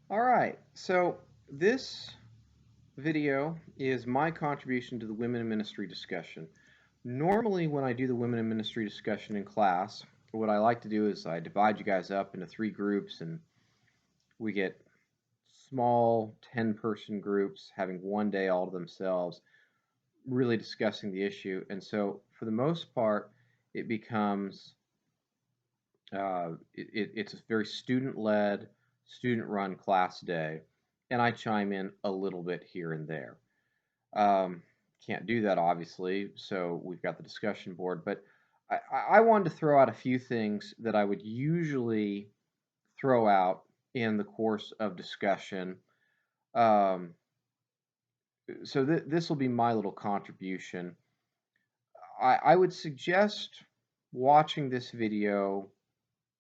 All right, so this video is my contribution to the Women in Ministry discussion. Normally, when I do the Women in Ministry discussion in class, what I like to do is I divide you guys up into three groups, and we get small 10-person groups having one day all to themselves, really discussing the issue. And so, for the most part, it becomes it's a very student-led, student-run class day, and I chime in a little bit here and there. Um, can't do that obviously, so we've got the discussion board. But I wanted to throw out a few things that I would usually throw out in the course of discussion. Um, so this will be my little contribution. I would suggest watching this video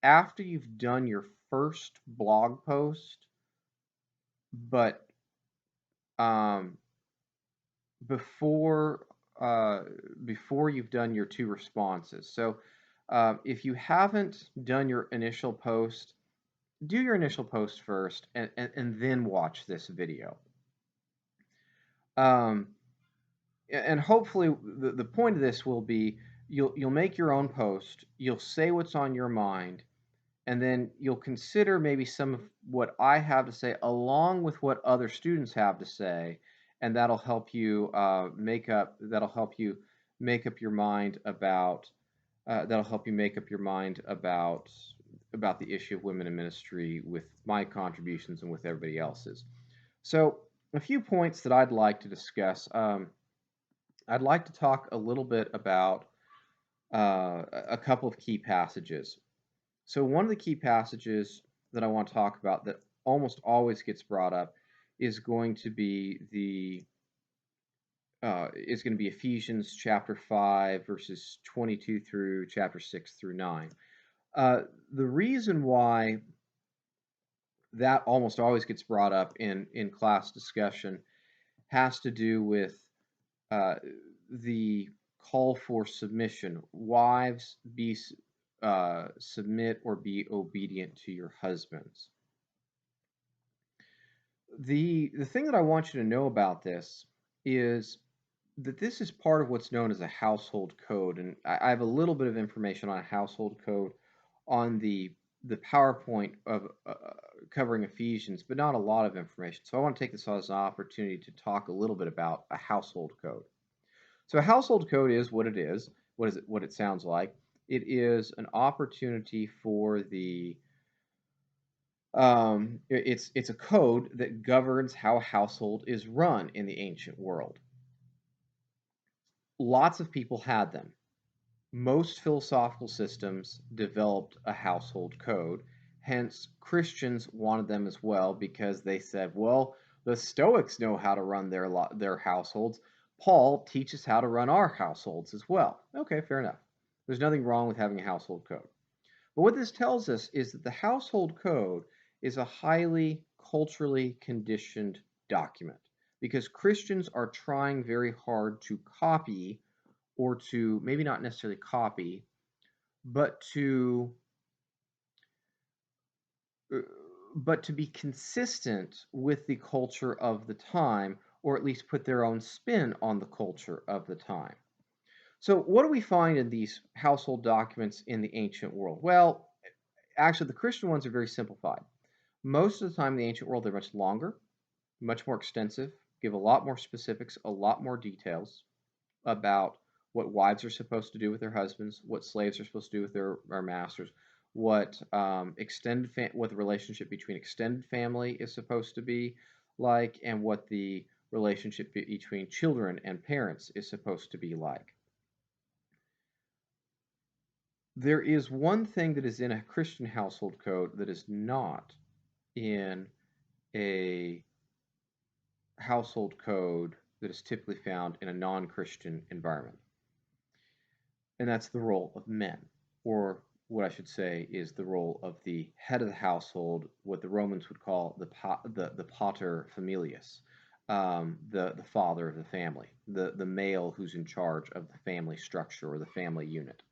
after you've done your first blog post, but um, before uh, before you've done your two responses. So if you haven't done your initial post, do your initial post first, and then watch this video. Um, and hopefully, the point of this will be you'll make your own post, you'll say what's on your mind, and then you'll consider maybe some of what I have to say along with what other students have to say, and that'll help you make up your mind about about the issue of women in ministry with my contributions and with everybody else's. So a few points that I'd like to discuss. I'd like to talk a little bit about a couple of key passages. So one of the key passages that I want to talk about that almost always gets brought up is going to be Ephesians chapter 5 verses 22 through chapter 6 through 9. Uh, the reason why that almost always gets brought up in class discussion has to do with uh, the call for submission. Wives, submit or be obedient to your husbands. The thing that I want you to know about this is that this is part of what's known as a household code, and I have a little bit of information on a household code on the PowerPoint of covering Ephesians, but not a lot of information. So I want to take this as an opportunity to talk a little bit about a household code. So a household code is what it is. What it sounds like? It is an opportunity for the it's a code that governs how a household is run in the ancient world. Lots of people had them. Most philosophical systems developed a household code. Hence, Christians wanted them as well because they said, well, the Stoics know how to run their households. Paul teaches how to run our households as well. Okay, fair enough. There's nothing wrong with having a household code. But what this tells us is that the household code is a highly culturally conditioned document because Christians are trying very hard to copy, or to maybe not necessarily copy, but to uh, be consistent with the culture of the time, or at least put their own spin on the culture of the time. So, what do we find in these household documents in the ancient world? Well, actually, the Christian ones are very simplified. Most of the time in the ancient world, they're much longer, much more extensive, give a lot more specifics, a lot more details about what wives are supposed to do with their husbands, what slaves are supposed to do with their masters, what the relationship between extended family is supposed to be like, and what the relationship between children and parents is supposed to be like. There is one thing that is in a Christian household code that is not in a household code that is typically found in a non-Christian environment, and that's the role of men, or what I should say is the role of the head of the household, what the Romans would call the pater familias, the father of the family, the male who's in charge of the family structure or the family unit.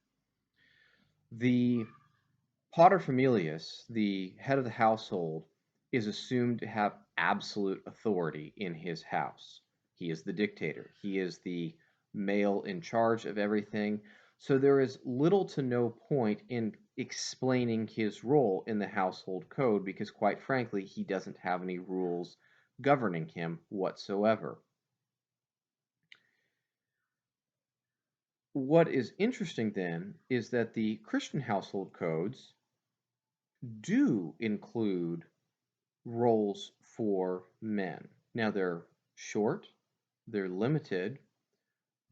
The pater familias, the head of the household, is assumed to have absolute authority in his house. He is the dictator. He is the male in charge of everything. So there is little to no point in explaining his role in the household code because, quite frankly, he doesn't have any rules governing him whatsoever. What is interesting then is that the Christian household codes do include roles for men. Now they're short, they're limited,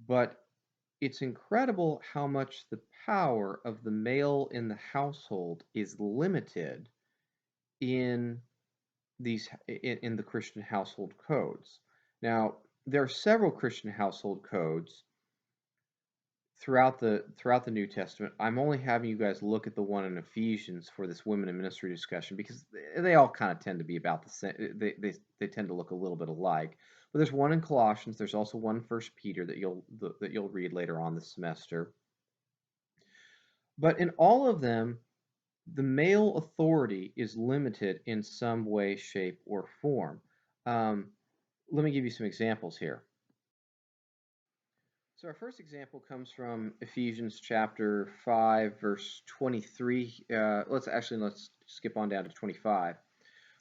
but it's incredible how much the power of the male in the household is limited in in the Christian household codes. Now, there are several Christian household codes throughout the New Testament. I'm only having you guys look at the one in Ephesians for this women in ministry discussion because they all kind of tend to be about the same. They tend to look a little bit alike. But there's one in Colossians. There's also one in First Peter that you'll read later on this semester. But in all of them, the male authority is limited in some way, shape, or form. Let me give you some examples here. So our first example comes from Ephesians chapter 5, verse 23. Let's skip on down to 25,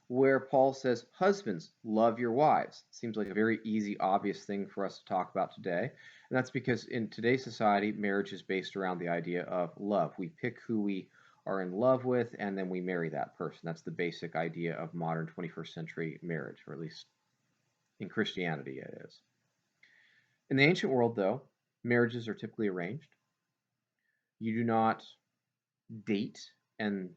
where Paul says, "Husbands, love your wives." Seems like a very easy, obvious thing for us to talk about today. And that's because in today's society, marriage is based around the idea of love. We pick who we are in love with, and then we marry that person. That's the basic idea of modern 21st century marriage, or at least in Christianity it is. In the ancient world, though, marriages are typically arranged. You do not date and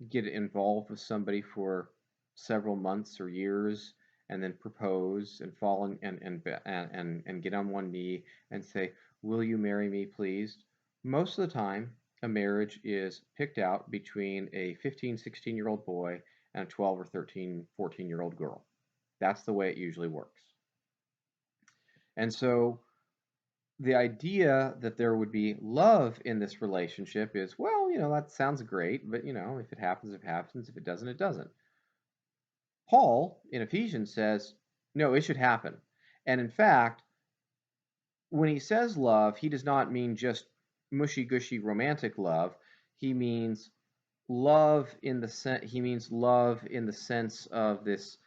get involved with somebody for several months or years and then propose and fall and get on one knee and say, "Will you marry me, please?" Most of the time, a marriage is picked out between a 15, 16-year-old boy and a 12 or 13, 14-year-old girl. That's the way it usually works. And so the idea that there would be love in this relationship is, well, that sounds great, but, if it happens, it happens. If it doesn't, it doesn't. Paul in Ephesians says, no, it should happen. And in fact, when he says love, he does not mean just mushy gushy romantic love. He means love in the sense of this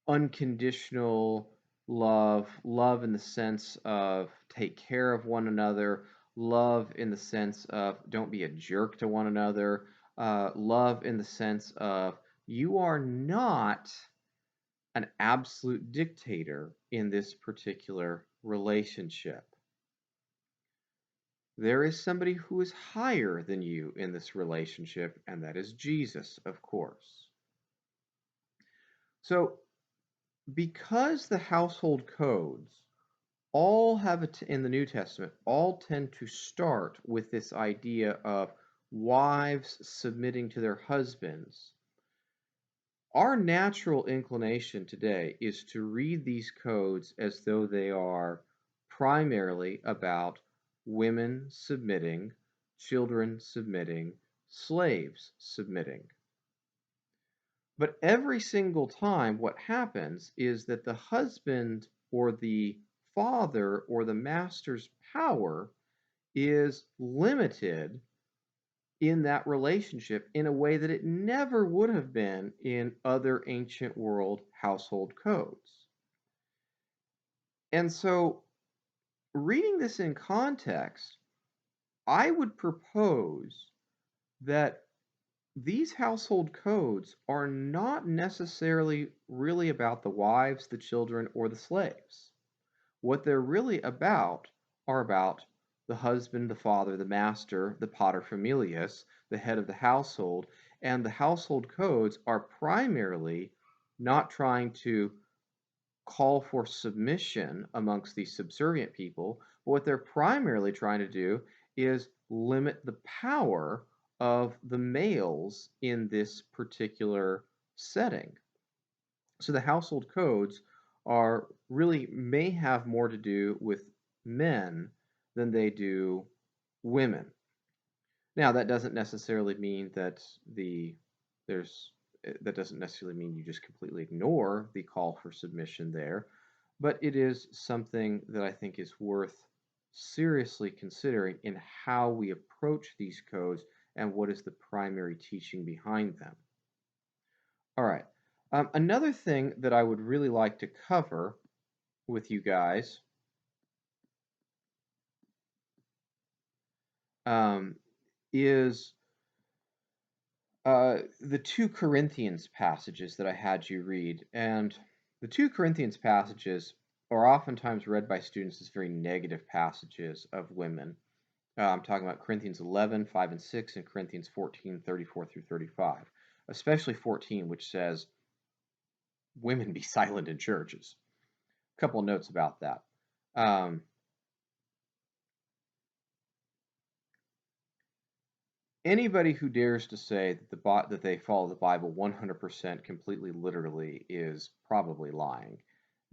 unconditional love in the sense of take care of one another, love in the sense of don't be a jerk to one another, love in the sense of you are not an absolute dictator in this particular relationship. There is somebody who is higher than you in this relationship, and that is Jesus, of course. So because the household codes all have in the New Testament all tend to start with this idea of wives submitting to their husbands, our natural inclination today is to read these codes as though they are primarily about women submitting, children submitting, slaves submitting. But every single time, what happens is that the husband or the father or the master's power is limited in that relationship in a way that it never would have been in other ancient world household codes. And so, reading this in context, I would propose that these household codes are not necessarily really about the wives, the children, or the slaves. What they're really about are about the husband, the father, the master, the paterfamilias, the head of the household, and the household codes are primarily not trying to call for submission amongst these subservient people, but what they're primarily trying to do is limit the power of the males in this particular setting. So the household codes are really may have more to do with men than they do women. Now that doesn't necessarily mean that there's that doesn't necessarily mean you just completely ignore the call for submission there, but it is something that I think is worth seriously considering in how we approach these codes and what is the primary teaching behind them. All right. Another thing that I would really like to cover with you guys is the 2 Corinthians passages that I had you read. And the 2 Corinthians passages are oftentimes read by students as very negative passages of women. I'm talking about Corinthians 11, 5 and 6, and Corinthians 14, 34 through 35, especially 14, which says, women be silent in churches. A couple of notes about that. Anybody who dares to say that they follow the Bible 100% completely literally is probably lying,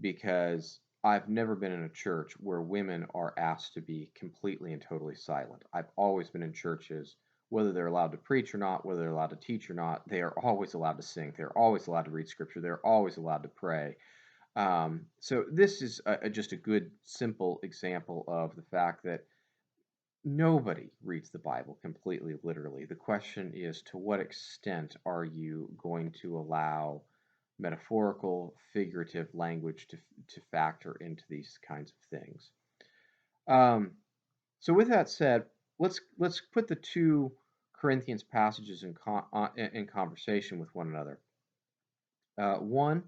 because I've never been in a church where women are asked to be completely and totally silent. I've always been in churches, whether they're allowed to preach or not, whether they're allowed to teach or not, they are always allowed to sing. They're always allowed to read scripture. They're always allowed to pray. So this is just a good, simple example of the fact that nobody reads the Bible completely literally. The question is, to what extent are you going to allow metaphorical, figurative language to factor into these kinds of things? So with that said, let's put the 2 Corinthians passages in conversation with one another. What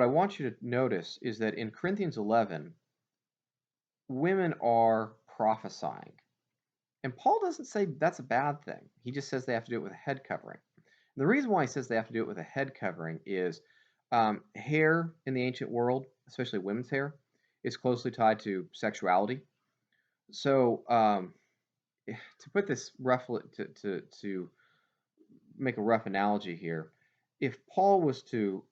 I want you to notice is that in Corinthians 11, women are prophesying. And Paul doesn't say that's a bad thing. He just says they have to do it with a head covering. And the reason why he says they have to do it with a head covering is hair in the ancient world, especially women's hair, is closely tied to sexuality. So to put this roughly, to make a rough analogy here, if Paul was to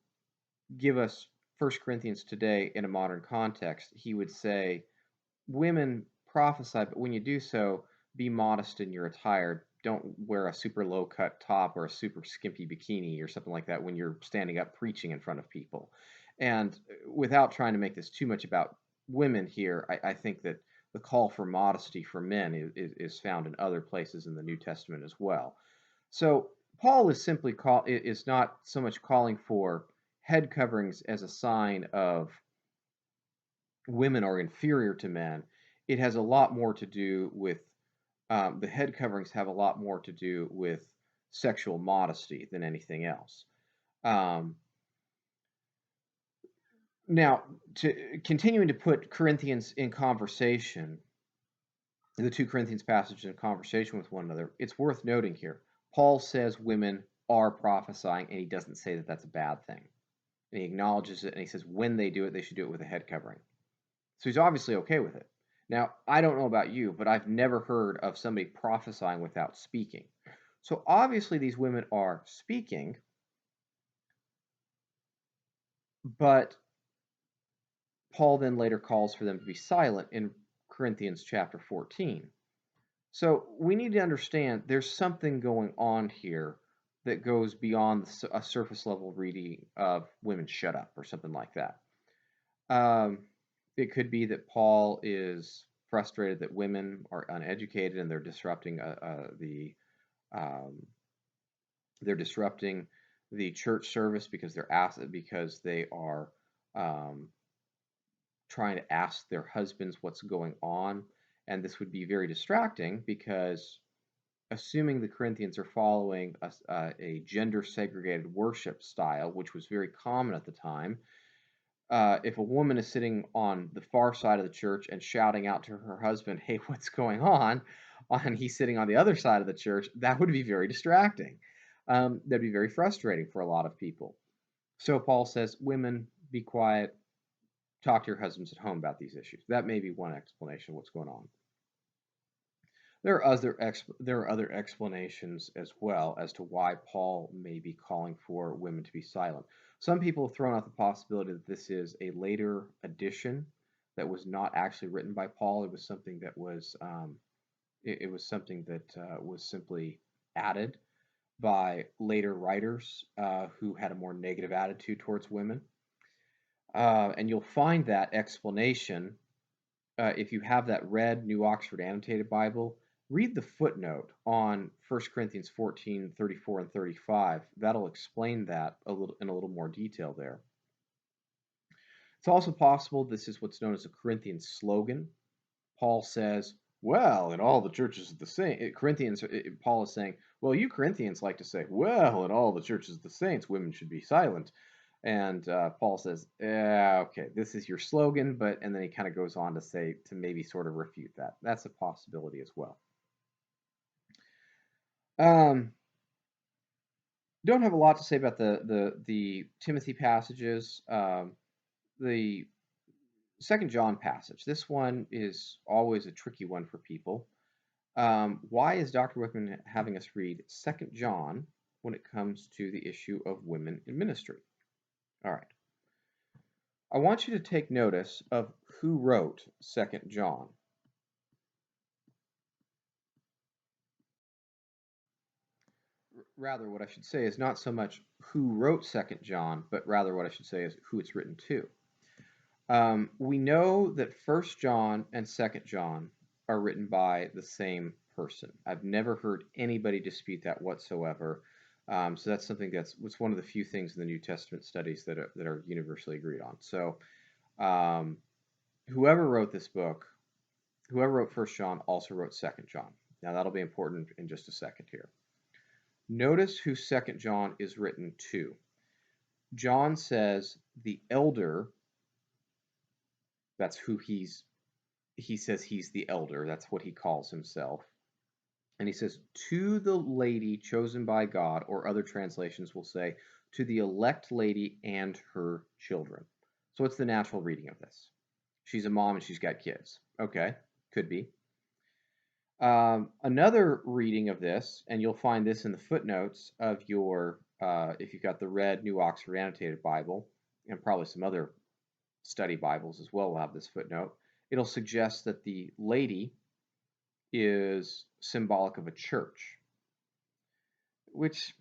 give us 1 Corinthians today in a modern context, he would say, women prophesy, but when you do so, be modest in your attire. Don't wear a super low cut top or a super skimpy bikini or something like that when you're standing up preaching in front of people. And without trying to make this too much about women here, I think that the call for modesty for men is found in other places in the New Testament as well. So Paul is not so much calling for head coverings as a sign of women are inferior to men. It has a lot more to do with the head coverings have a lot more to do with sexual modesty than anything else. Now, continuing to put Corinthians in conversation, the 2 Corinthians passages in conversation with one another, it's worth noting here. Paul says women are prophesying, and he doesn't say that that's a bad thing. And he acknowledges it, and he says when they do it, they should do it with a head covering. So he's obviously okay with it. Now, I don't know about you, but I've never heard of somebody prophesying without speaking. So obviously these women are speaking, but Paul then later calls for them to be silent in Corinthians chapter 14. So we need to understand there's something going on here that goes beyond a surface level reading of women shut up or something like that. It could be that Paul is frustrated that women are uneducated and they're disrupting they're disrupting the church service because they are trying to ask their husbands what's going on, and this would be very distracting because assuming the Corinthians are following a gender segregated worship style, which was very common at the time. If a woman is sitting on the far side of the church and shouting out to her husband, "Hey, what's going on?" and he's sitting on the other side of the church, that would be very distracting. That'd be very frustrating for a lot of people. So Paul says, women, be quiet, talk to your husbands at home about these issues. That may be one explanation of what's going on. There are other explanations as well as to why Paul may be calling for women to be silent. Some people have thrown out the possibility that this is a later addition that was not actually written by Paul. It was something that was was something that was simply added. by later writers who had a more negative attitude towards women. And you'll find that explanation if you have that red New Oxford Annotated Bible. Read the footnote on 1 Corinthians 14:34 and 35. That'll explain that in a little more detail there. It's also possible this is what's known as a Corinthian slogan. Paul says, well, in all the churches of the saints, Paul is saying, well, you Corinthians like to say, well, in all the churches of the saints, women should be silent. And Paul says, okay, this is your slogan, and then he kind of goes on to say, to maybe sort of refute that. That's a possibility as well. Don't have a lot to say about the Timothy passages. The 2 John passage. This one is always a tricky one for people. Why is Dr. Wickman having us read 2 John when it comes to the issue of women in ministry? All right. I want you to take notice of who wrote 2 John. Rather, what I should say is not so much who wrote 2 John, but rather what I should say is who it's written to. We know that 1 John and 2 John are written by the same person. I've never heard anybody dispute that whatsoever. So that's something that's one of the few things in the New Testament studies that are universally agreed on. So whoever wrote this book, whoever wrote 1 John also wrote 2 John. Now that'll be important in just a second here. Notice who 2 John is written to. John says the elder, that's who he says he's the elder, that's what he calls himself. And he says, to the lady chosen by God, or other translations will say, to the elect lady and her children. So what's the natural reading of this? She's a mom and she's got kids. Okay, could be. Another reading of this, and you'll find this in the footnotes of your, if you've got the red New Oxford Annotated Bible, and probably some other study Bibles as well will have this footnote, it'll suggest that the lady is symbolic of a church, which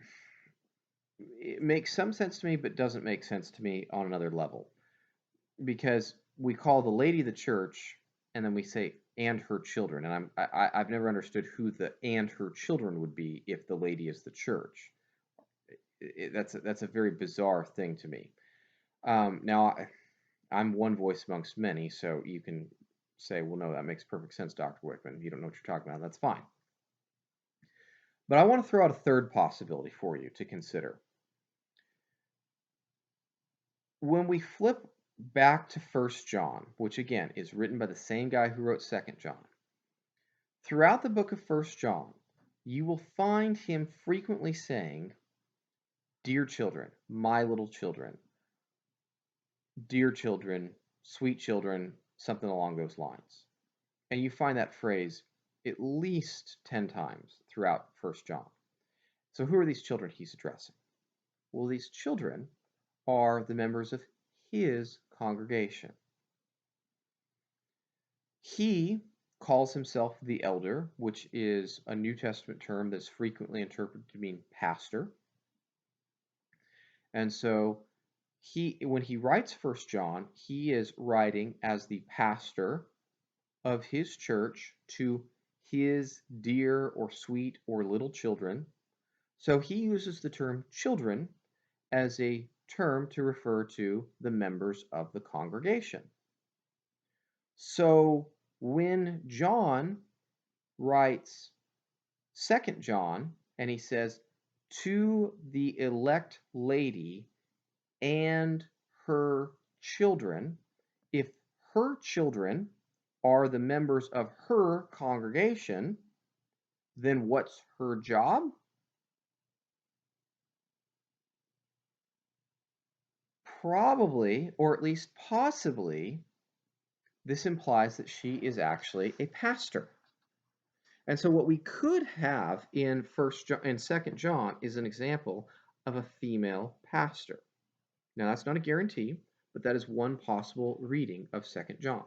it makes some sense to me, but doesn't make sense to me on another level. Because we call the lady the church, and then we say and her children, and I've never understood who the and her children would be if the lady is the church. That's a very bizarre thing to me. Now I'm one voice amongst many, so you can say, well, no, that makes perfect sense, Dr. Wickman. You don't know what you're talking about. That's fine. But I want to throw out a third possibility for you to consider. When we flip back to 1 John, which again is written by the same guy who wrote 2 John, throughout the book of 1 John, you will find him frequently saying, dear children, my little children, dear children, sweet children, something along those lines. And you find that phrase at least 10 times throughout 1 John. So who are these children he's addressing? Well, these children are the members of his congregation. He calls himself the elder, which is a New Testament term that's frequently interpreted to mean pastor. And so when he writes 1 John, he is writing as the pastor of his church to his dear or sweet or little children. So he uses the term children as a term to refer to the members of the congregation. So when John writes 2 John and he says, to the elect lady and her children, if her children are the members of her congregation, then what's her job? Probably, or at least possibly, this implies that she is actually a pastor. And so what we could have in 2 John is an example of a female pastor. Now that's not a guarantee, but that is one possible reading of 2 John.